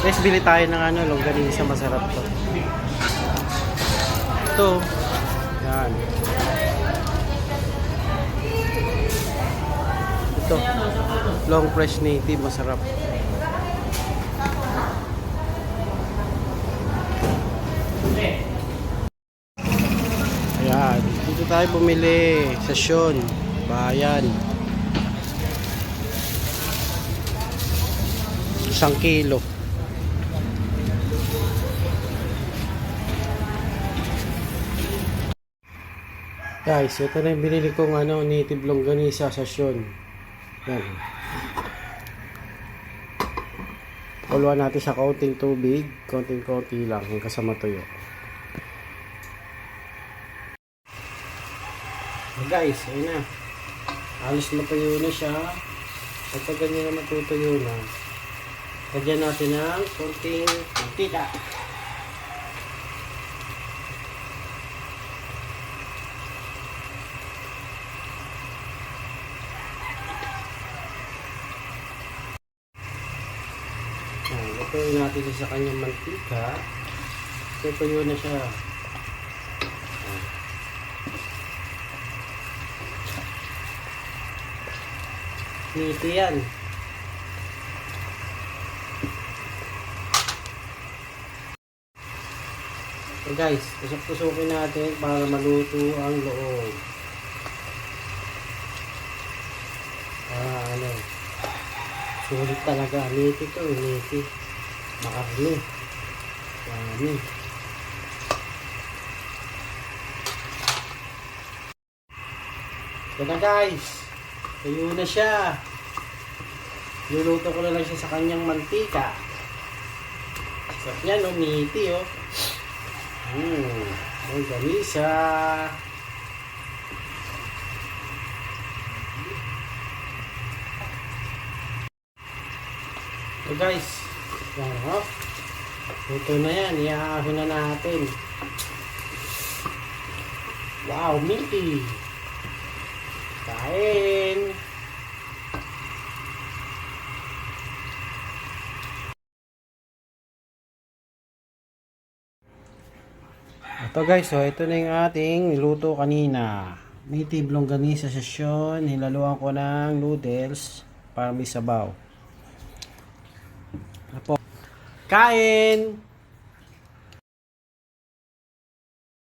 Guys, bili tayo ng ano, longganisa, masarap to. Ito. Yan. Ito. Long fresh native, masarap. Ayan. Dito tayo bumili. Sasyon. Bayan. 1 kilo. Guys, ito na yung binili kong ano, native longganisa sa Sasyon. Yan. Kuluan natin sa kaunting tubig, konting-konti lang, yung kasama tuyo. Guys, ayun na. Alis matuyo na siya. Pagka ganyan na matutuyo na, lagyan natin ng konting mantika. Lutuin natin sa kanyang mantika. Tutuyo na siya. Nito yan. So guys, tusok-tusokin natin para maluto ang loob. Ano, sulit talaga. Niti to, niti. Makarni. Dami. Ito na guys. Tuyo na siya. Luluto ko na lang siya sa kanyang mantika. Sarap niya, no? Niti, oh. Longganisa. So guys, yan, oh. Luto na yan. Iahahon na natin. Wow, meaty. Kain. Ito guys, so ito na yung ating niluto kanina. Native longganisa sa Sasyon. Nilaluan ko ng noodles para may sabaw. Kain!